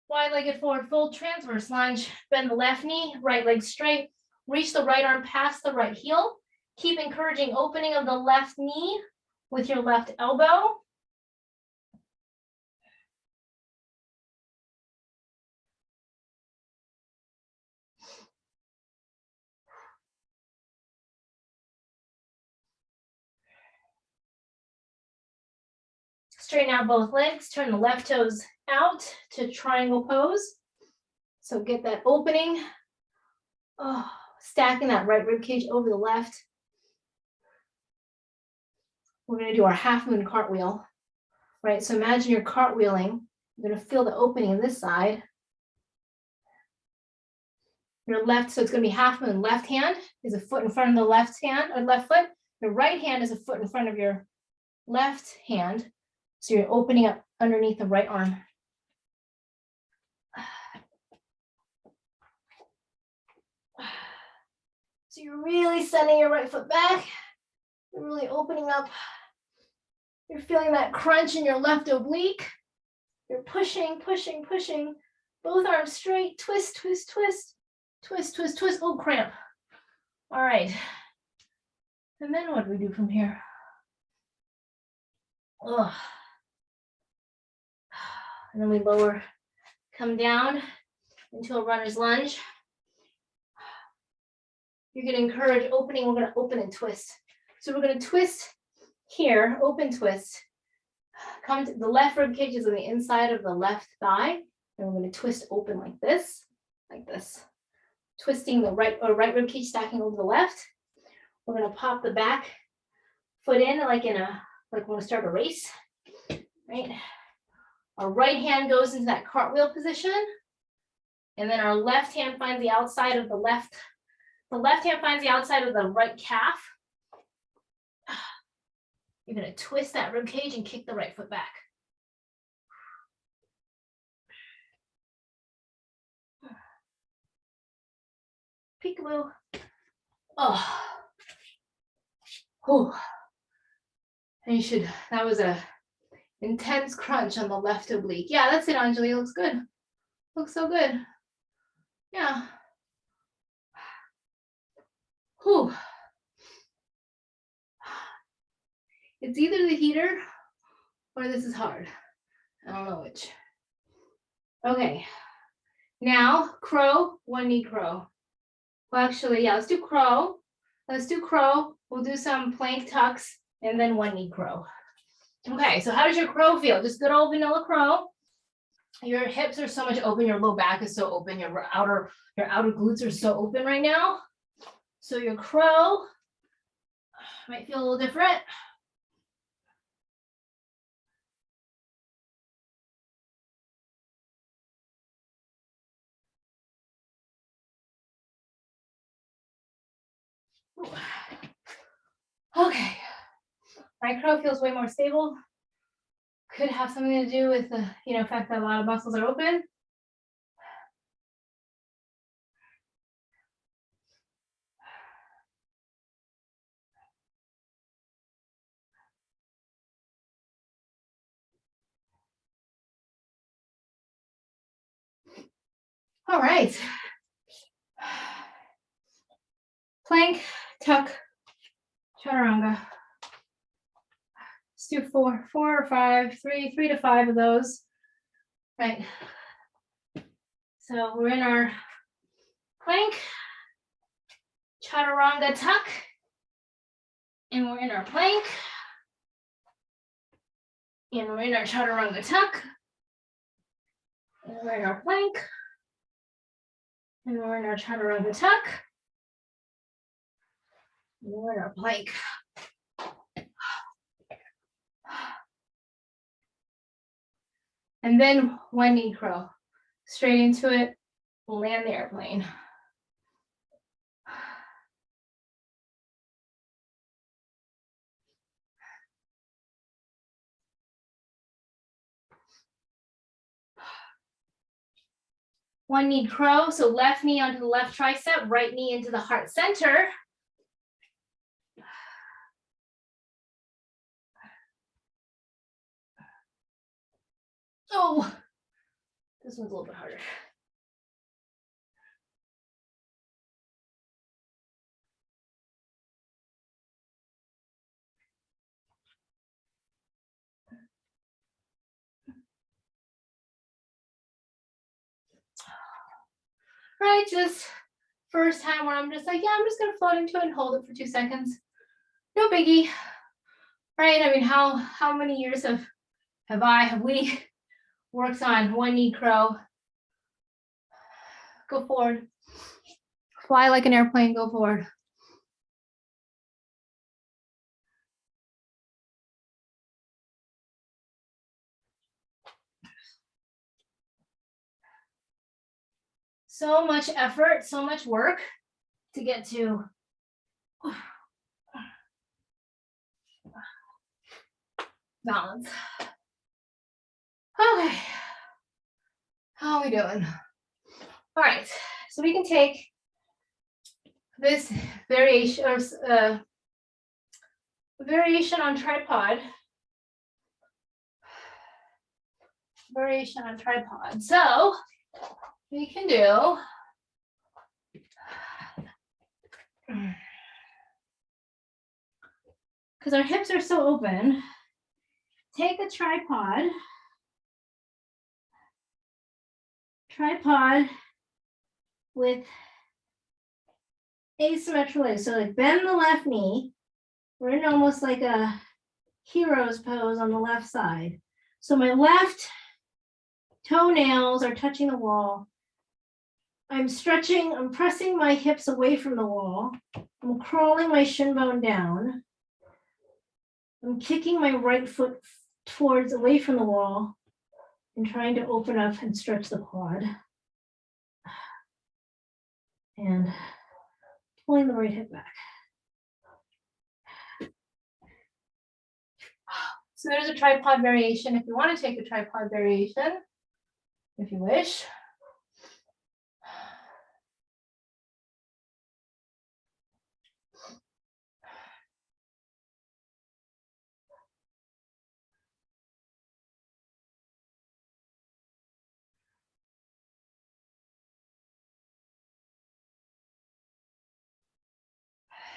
Speaker 2: Wide-legged forward fold, transverse lunge. Bend the left knee, right leg straight. Reach the right arm past the right heel. Keep encouraging opening of the left knee with your left elbow. Straighten out both legs, turn the left toes out to triangle pose. So get that opening. Oh, stacking that right rib cage over the left. We're going to do our half moon cartwheel, right? So imagine you're cartwheeling. You're going to feel the opening in this side. Your left, so it's going to be half moon. Left hand is a foot in front of the left hand or left foot. The right hand is a foot in front of your left hand. So you're opening up underneath the right arm. So you're really sending your right foot back. You're really opening up. You're feeling that crunch in your left oblique. You're pushing, pushing, pushing. Both arms straight. Twist, twist, twist. Twist, twist, twist. Oh, cramp. All right. And then what do we do from here? Ugh. And then we lower, come down into a runner's lunge. You're going to encourage opening. We're going to open and twist. So we're going to twist here, open twist. Come to the left rib cage is on the inside of the left thigh. And we're going to twist open like this, Twisting the right rib cage, stacking over the left. We're going to pop the back foot in like we're going to start a race, right? Our right hand goes into that cartwheel position. And then our left hand finds the outside of the left hand finds the outside of the right calf. You're going to twist that rib cage and kick the right foot back. Peekaboo. Oh. Whew. And that was a intense crunch on the left oblique. Yeah, that's it, Anjali. Looks good. Looks so good. Yeah. Whew. It's either the heater or this is hard. I don't know which. Okay. Now, crow, one knee crow. Well, actually, yeah, let's do crow. Let's do crow. We'll do some plank tucks and then one knee crow. Okay, so how does your crow feel? Just good old vanilla crow. Your hips are so much open. Your low back is so open. Your outer glutes are so open right now. So your crow might feel a little different. Okay, my crow feels way more stable. Could have something to do with the fact that a lot of muscles are open. All right. Plank, tuck, chaturanga. Let's do four or five, three to five of those. Right. So we're in our plank, chaturanga tuck, and we're in our plank, and we're in our chaturanga tuck, and we're in our plank, and we're in our chaturanga tuck, and we're in our plank. And then one knee crow, straight into it, land the airplane. One knee crow, so left knee onto the left tricep, right knee into the heart center. Oh, this one's a little bit harder. Right, just first time where I'm just like, yeah, I'm just gonna float into it and hold it for 2 seconds. No biggie. Right, I mean, how many years have we worked on one knee crow? Go forward. Fly like an airplane, go forward. So much effort, so much work to get to balance. Okay, how are we doing? All right, so we can take this variation or variation on tripod. Variation on tripod. So we can do because our hips are so open, take a tripod with asymmetrical legs. So like bend the left knee. We're in almost like a hero's pose on the left side. So my left toenails are touching the wall. I'm stretching, I'm pressing my hips away from the wall. I'm crawling my shin bone down. I'm kicking my right foot towards away from the wall and trying to open up and stretch the quad. And pulling the right hip back. So there's a tripod variation. If you want to take a tripod variation, if you wish.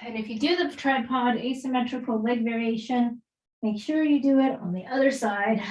Speaker 2: And if you do the tripod asymmetrical leg variation, make sure you do it on the other side.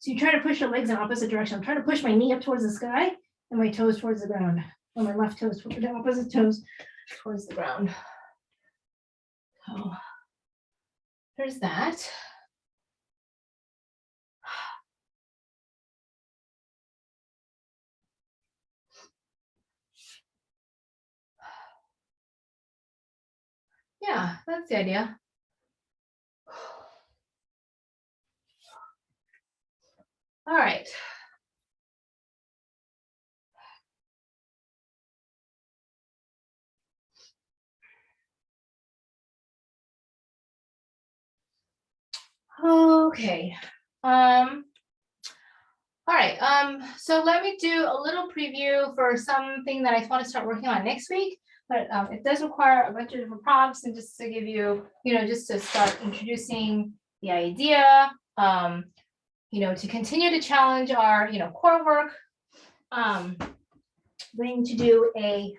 Speaker 2: So you try to push your legs in opposite direction. I'm trying to push my knee up towards the sky and my toes towards the ground. Or my left toes, the opposite toes towards the ground. So there's that. Yeah, that's the idea. All right. Okay. All right. So let me do a little preview for something that I want to start working on next week. But it does require a bunch of different prompts, and just to give you, just to start introducing the idea, to continue to challenge our, core work. Going to do a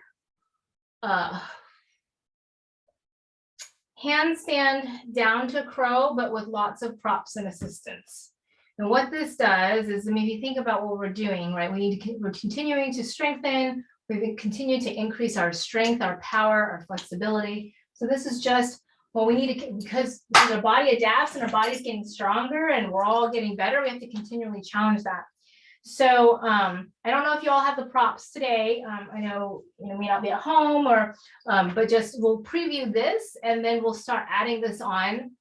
Speaker 2: handstand down to crow, but with lots of props and assistance. And what this does is, if you think about what we're doing, right? We're continuing to strengthen. We continue to increase our strength, our power, our flexibility. So this is just what we need to, because our body adapts and our body's getting stronger and we're all getting better. We have to continually challenge that. So I don't know if you all have the props today. I know may not be at home, or but just we'll preview this and then we'll start adding this on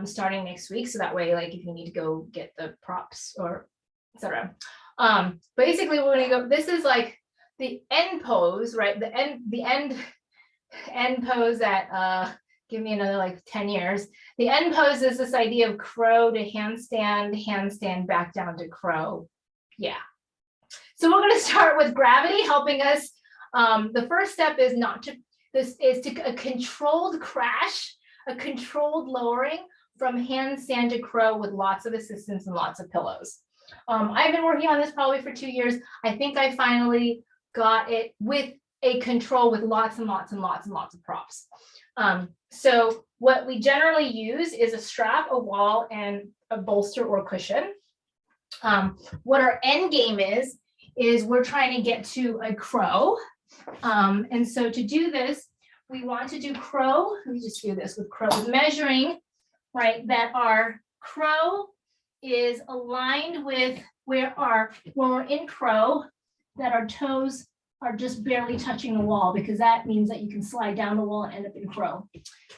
Speaker 2: starting next week. So that way, like if you need to go get the props or etc. Basically, we're gonna go. This is like the end pose, right? The end pose that give me another like 10 years. The end pose is this idea of crow to handstand back down to crow. Yeah. So we're going to start with gravity helping us. The first step is a controlled crash, a controlled lowering from handstand to crow with lots of assistance and lots of pillows. I've been working on this probably for 2 years. I think I finally got it with a control with lots and lots and lots and lots of props. So what we generally use is a strap, a wall, and a bolster or cushion. What our end game is we're trying to get to a crow. And so to do this, we want to do crow. Let me just do this with crow, measuring, right, that our crow is aligned with when we're in crow, that our toes are just barely touching the wall, because that means that you can slide down the wall and end up in crow.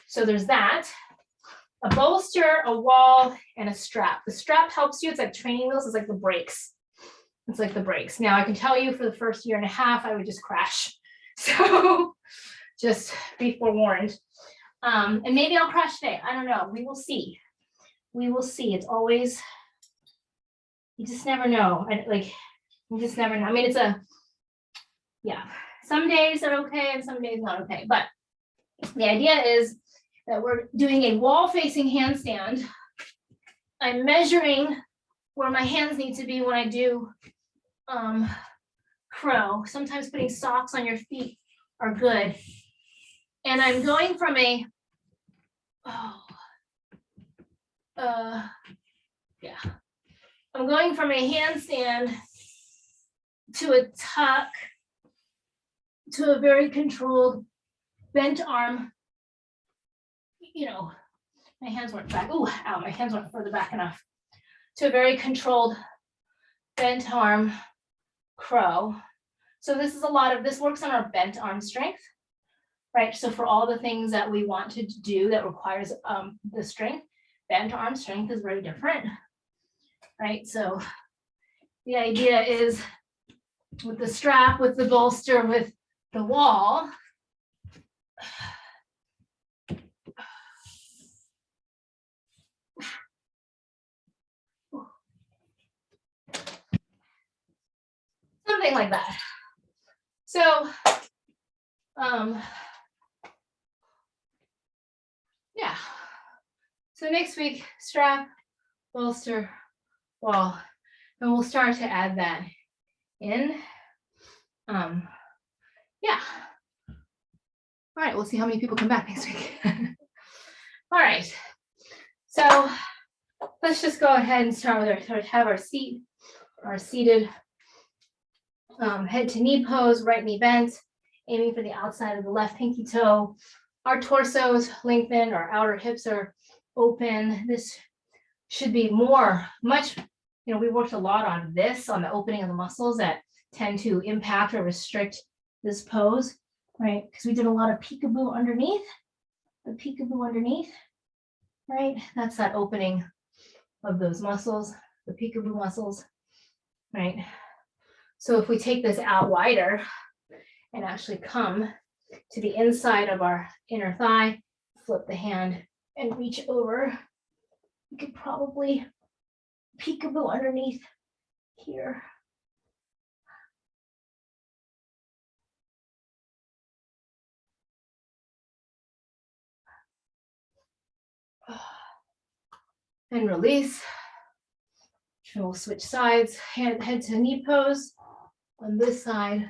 Speaker 2: So there's that. A bolster, a wall, and a strap. The strap helps you. It's like training wheels. It's like the brakes. It's like the brakes. Now I can tell you for the first year and a half, I would just crash. So just be forewarned. And maybe I'll crash today. I don't know. We will see. We will see. It's always, you just never know. You just never know. I mean, yeah. Some days are okay and some days not okay. But the idea is that we're doing a wall-facing handstand. I'm measuring where my hands need to be when I do crow. Sometimes putting socks on your feet are good. And I'm going from a, I'm going from a handstand to a tuck to a very controlled bent arm. You know, my hands weren't back. Oh, ow, my hands weren't further back enough. To a very controlled bent arm crow. So this is a lot of, this works on our bent arm strength, right? So for all the things that we want to do that requires the strength, bent arm strength is very different, right? So the idea is with the strap, with the bolster, with the wall, something like that. So, yeah. So next week, strap, bolster, wall, and we'll start to add that in. Yeah. All right, we'll see how many people come back next week. All right. So let's just go ahead and start with our seated head to knee pose, right knee bent, aiming for the outside of the left pinky toe. Our torsos lengthened, our outer hips are open. This should be much, we worked a lot on this, on the opening of the muscles that tend to impact or restrict this pose, right? Because we did a lot of peekaboo underneath, right? That's that opening of those muscles, the peekaboo muscles, right? So if we take this out wider and actually come to the inside of our inner thigh, flip the hand and reach over, you could probably peekaboo underneath here. And release. And we'll switch sides, head to knee pose on this side.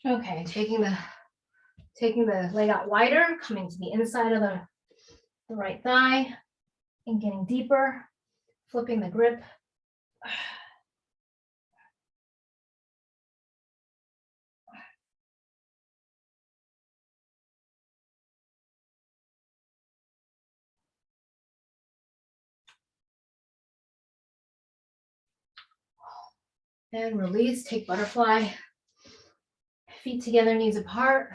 Speaker 2: Okay, taking the leg out wider, coming to the inside of the right thigh and getting deeper, flipping the grip. And release, take butterfly. Feet together, knees apart.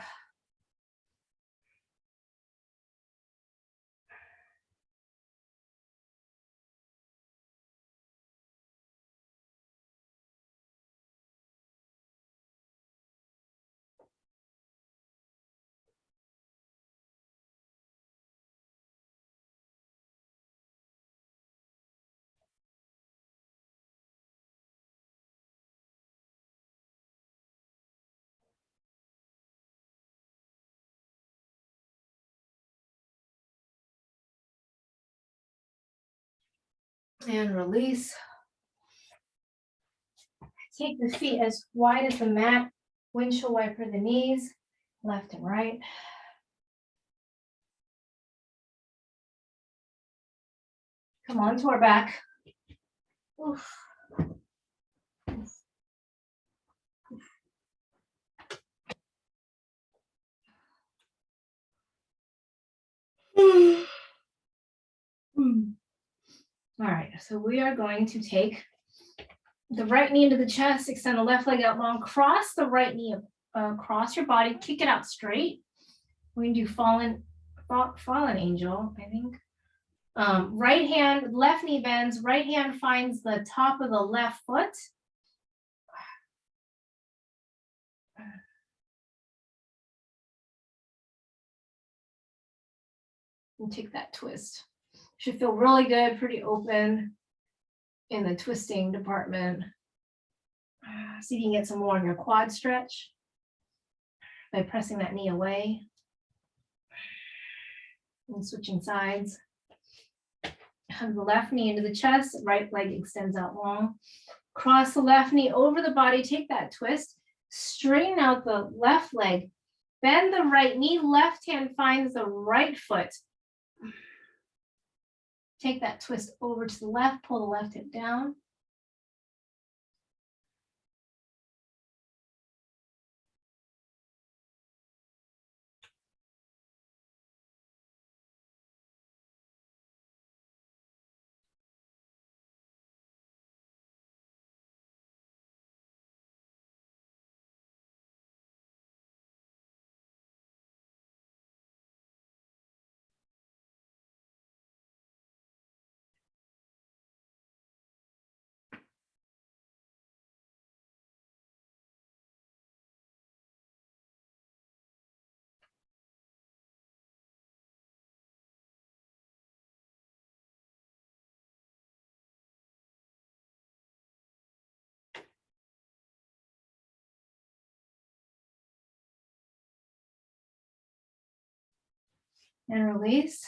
Speaker 2: And release. Take the feet as wide as the mat, windshield wiper the knees, left and right. Come on to our back. Oof. All right, so we are going to take the right knee into the chest, extend the left leg out long, cross the right knee across your body, kick it out straight. We're gonna do fallen angel, I think. Right hand, left knee bends, right hand finds the top of the left foot. And take that twist. Should feel really good, pretty open in the twisting department. See if you can get some more on your quad stretch by pressing that knee away and switching sides. Hug the left knee into the chest, right leg extends out long. Cross the left knee over the body, take that twist, straighten out the left leg, bend the right knee, left hand finds the right foot. Take that twist over to the left, pull the left hip down. And release.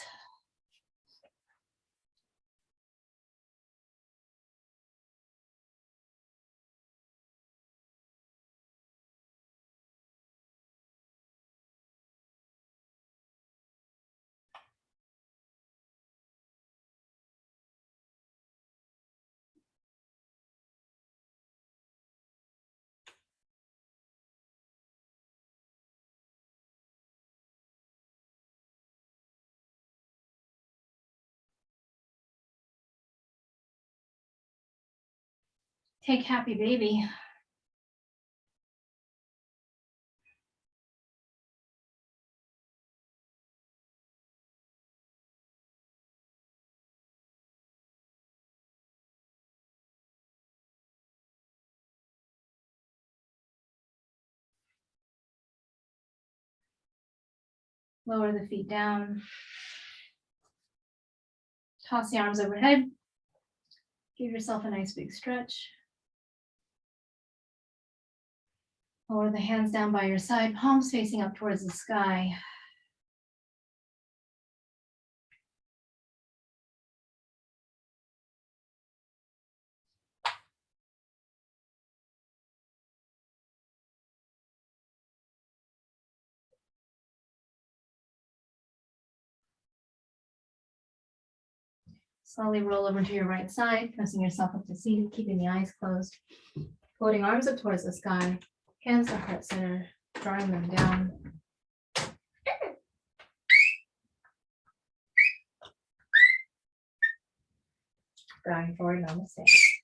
Speaker 2: Take happy baby. Lower the feet down. Toss the arms overhead. Give yourself a nice big stretch. Lower the hands down by your side, palms facing up towards the sky. Slowly roll over to your right side, pressing yourself up to seated, keeping the eyes closed. Floating arms up towards the sky, hands to heart center, drawing them down. Bowing forward, namaste.